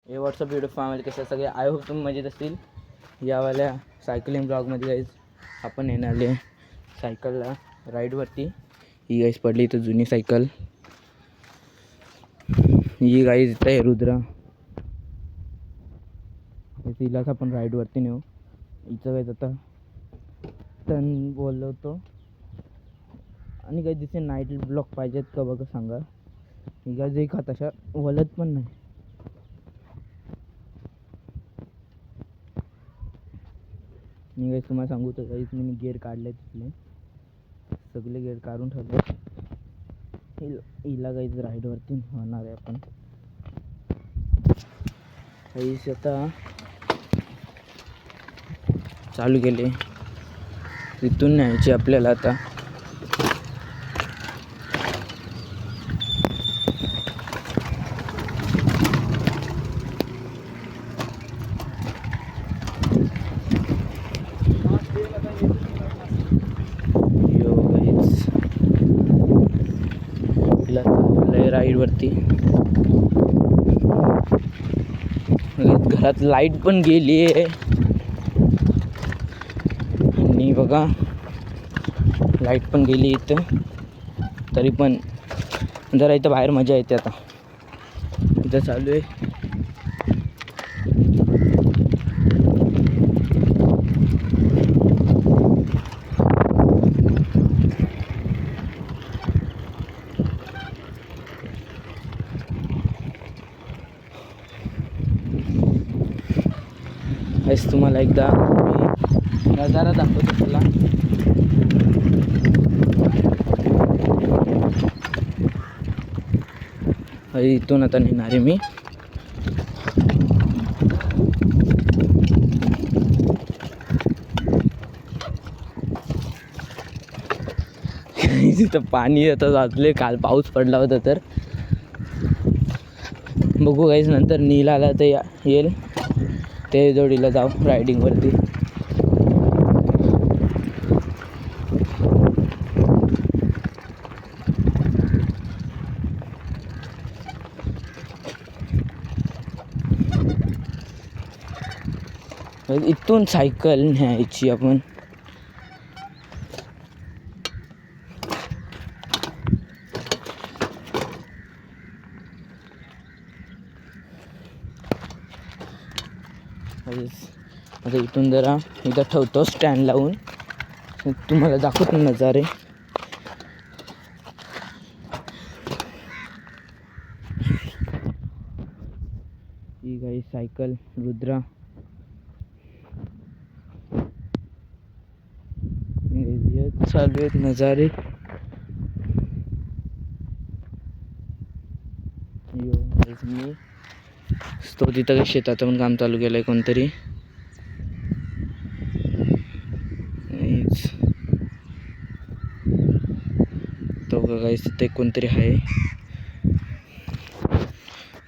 हे WhatsApp video family कसे सगळे आय होप तुम्ही मजेत असतील. यावाल्या सायकलिंग ब्लॉगमध्ये गाईज आपण येणारे सायकलला राईडवरती. ही गाईज पडली इथं जुनी सायकल. ही गाईज इथं आहे रुद्रा. तिलाच आपण राईडवरती नेऊ. हिचं गाईज आता टर्न बोललो होतो. आणि काही तिथे नाईट ब्लॉग पाहिजेत का बघा सांगा. ही गाईज एक तशा वलत पण नाही. मी गाईज तुम्हाला सांगू तर गाईज मी गेअर काढले तिथले सगळे गेअर काढून ठेवले. हिला गाईज राईडवरती होणार आहे आपण. गाईज आता चालू केले. तिथून न्यायची आपल्याला आता. राईडवरती घरात लाईट पण गेली आहे. आणि बघा लाईट पण गेली इथं. तरी पण जरा इथं बाहेर मजा येते. आता इथं चालू आहे. हेच तुम्हाला एकदा मी नजारा दाखवतो त्याला. इथून आता नेणार आहे मी. तिथं पाणी आता साचले. काल पाऊस पडला होता तर बघू काहीच. नंतर नीलाला तर येईल ते जोडीला जाऊ रायडिंगवरती. इथून सायकल न्यायची आपण. आता इथून जरा इथं ठेवतो स्टँड लावून. तुम्हाला दाखवतो नजारे. ही गाई सायकल रुद्रा. चालू आहेत नजारे. मी तो तिथं काही शेताचं पण काम चालू केलंय कोणतरी. तो काही तिथे कोणतरी आहे.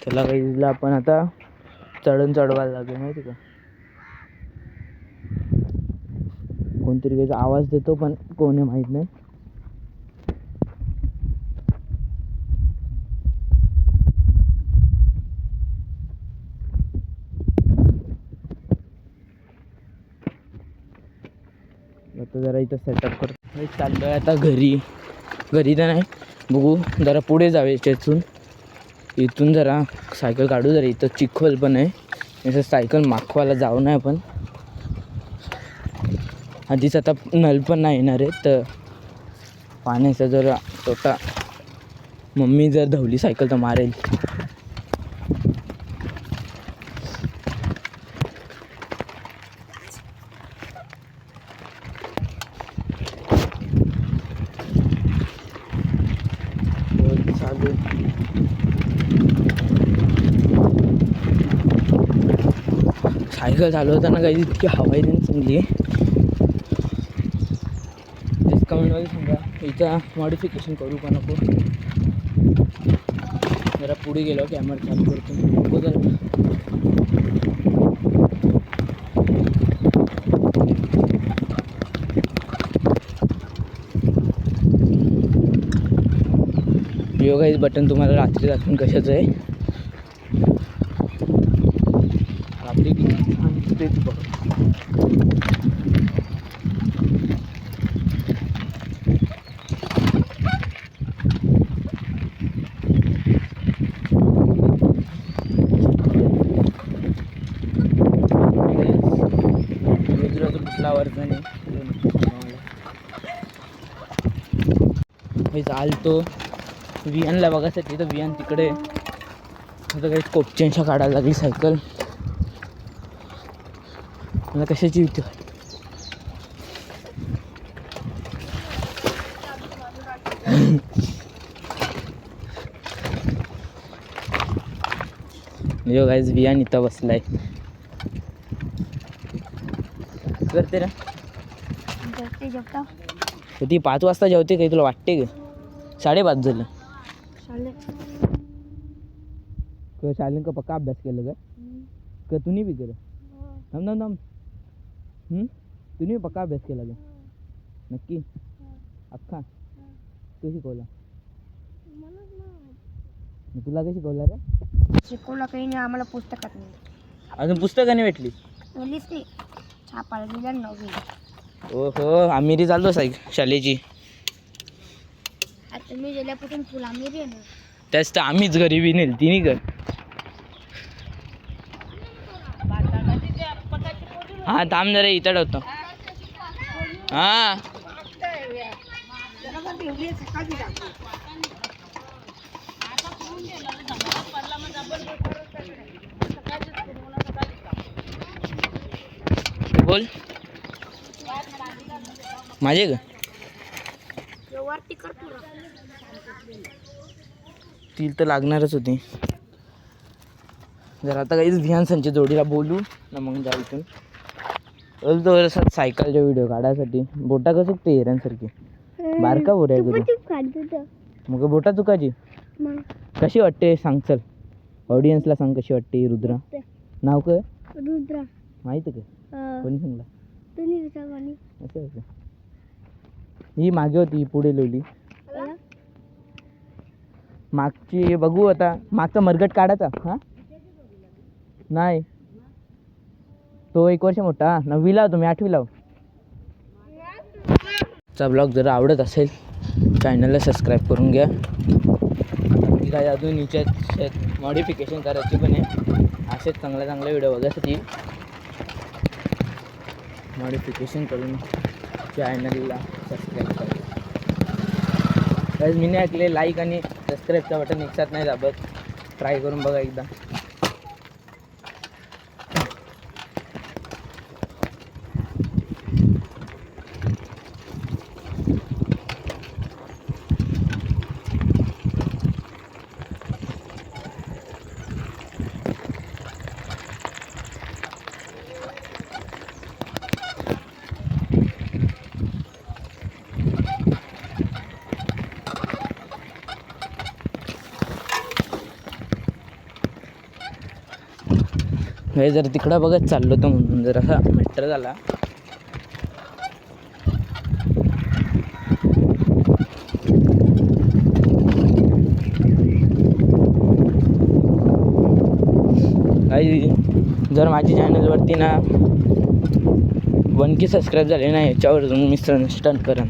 त्याला काही आपण आता चढवायला लागेल माहिती का. कोणतरी काही आवाज देतो पण कोण आहे माहीत नाही. आता जरा इथं सेटअप करतो. चाललो आहे आता घरी तर नाही. बघू जरा पुढे जावे त्यातून. इथून जरा सायकल काढू. जरा इथं चिखल पण आहे. असं सायकल मागवायला जाऊ नये आपण. आधीच आता नळ पण नाही येणार आहे तर पाण्याचा जरा तोटा. मम्मी जर धावली सायकल तर मारेल. सायकल चालवताना काही इतकी हवा आहे चांगली. कमेंटमध्ये सांगा इथं मॉडिफिकेशन करू का नको. जरा पुढे गेलो कॅमेरा चालू करतो. नको जरा योगा बटन तुम्हाला रात्री दाखवून कशाचं आहे. ते ती बघ. कुठलावरचा नाही चालतो विहानला बघायसाठी. तर विहान तिकडे आता काही कोपच्यांच्या काढायला लागली सायकल. मला कशाची भीती यो गाईज विहान इथं बसलाय. करते ना ती 5 वाजता जेवते काही तुला वाटते का? 5:30 झालं. शाळेन का पक्का अभ्यास केलं का तुम्ही बी केलं? थांब तुम्ही पक्का अभ्यास केला का नक्की? अख्खा तू शिकवला? तुला काय शिकवलं रे? शिकवलं काही नाही आम्हाला. पुस्तकात नाही अजून पुस्तकाने भेटली? मुलीच नाही छापायला दिलं 9वी. हो आमिरी चालतो शाळेची. आता मी गेल्यापासून फुल आमिरी आहे ना. त्याच तर आम्हीच गरिबी नेल तिने कर. हा थांब जरा इथं होतो. हा बोल माझे का तील तर लागणारच होती. जर आता काहीच ध्यानसांच्या जोडीला बोलू ना मग जाऊ इथून. सायकलचे व्हिडिओ काढायसाठी बोटा कसं ते हिऱ्यांसारखी बारका बोर आहे तुझं. मग बोटा चुकायची कशी वाटते सांग. चल ऑडियन्सला सांग कशी वाटते रुद्रा. नाव काय रुद्रा माहिती का? कोणी सांगला? असं असं. ही मागे होती ही पुढे लिहिली. मागची बघू आता. मागचा मरगट काढायचा. हा नाही तो 1 वर्ष मोठा 9वीला तुम्ही 8वीला. चा ब्लॉग जर आवडत असेल चॅनलला सबस्क्राईब करून घ्या. काय अजून हिच्यात मॉडिफिकेशन करायची पण आहे. असेच चांगले व्हिडिओ बघायसाठी मॉडिफिकेशन करून चॅनलला सबस्क्राईब करा. मी नाही ऐकले लाईक आणि सबस्क्राईबचा बटन एकसाथ नाही दाबत. ट्राय करून बघा एकदा. हे जर तिकडं बघत चाललो तर म्हणून जर असा मेट्रो झाला. काही जर माझ्या चॅनलवरती ना 1K सबस्क्राईब झाले ना याच्यावर जाऊन मी स्टंट करेन.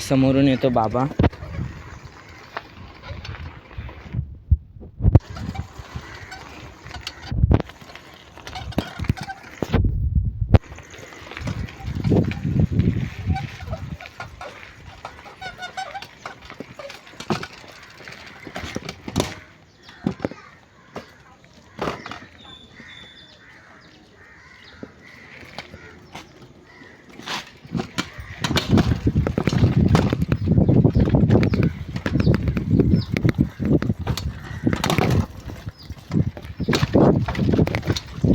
समोरून येतो बाबा.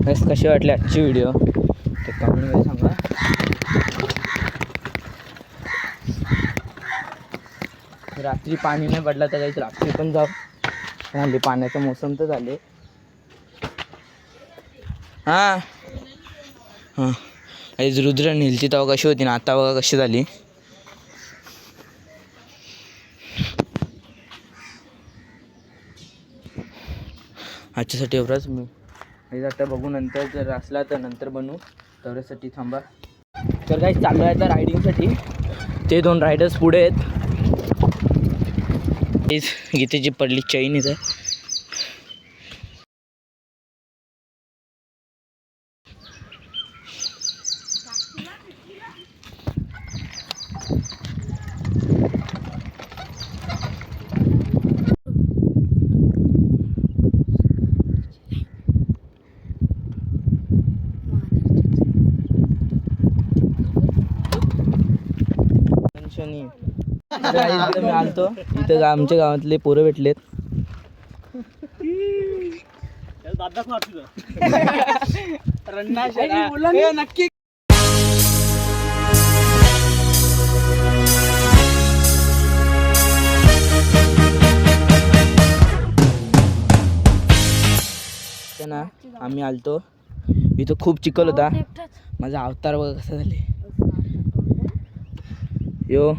बस कशी वाटली आजची व्हिडिओ ते कमेंटमध्ये सांगा. रात्री पाणी नाही पडला तर काही रात्री पण जाऊ. झाले पाण्याचा मोसम तर झाले. हां हां आज रुद्र नेलती तेव्हा कशी होती ना आता बघा कशी झाली. आजच्यासाठी एवढंच. मी आता बघू नंतर जर असला तर नंतर बनवू. तेवढ्यासाठी थांबा. तर काही चाललो आहे आता रायडिंगसाठी. ते 2 रायडर्स पुढे आहेत. गीतेची पडली चैन इथं. इथं मी आलतो. इथं आमच्या गावातले पोरं भेटलेत. नक्की ना आम्ही आलतो. इथं खूप चिखल होता. माझा अवतार बघा कसा झाले. यो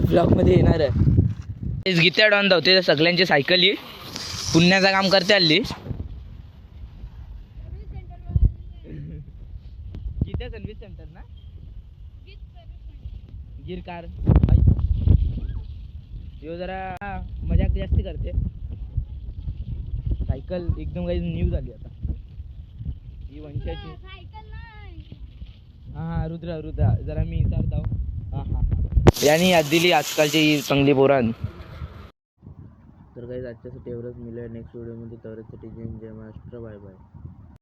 ब्लॉग मध्ये येणार आहे. गीता डॉन धावते सगळ्यांची सायकल ही पुण्याचं काम करते हल्ली. गीता सर्व्हिस सेंटर ना गिरकार. यो जरा मजाक जास्ती करते. सायकल एकदम काही न्यू झाली आता ही वंशाची. हां रुद्रा जरा मी विचारतो. हां यांनी याद दिली आजकालची चांगली पोरांनी. तर काही आजच्यासाठी एवढंच. मिळूया नेक्स्ट व्हिडिओमध्ये. तेवढ्यासाठी जय महाराष्ट्र. Bye bye.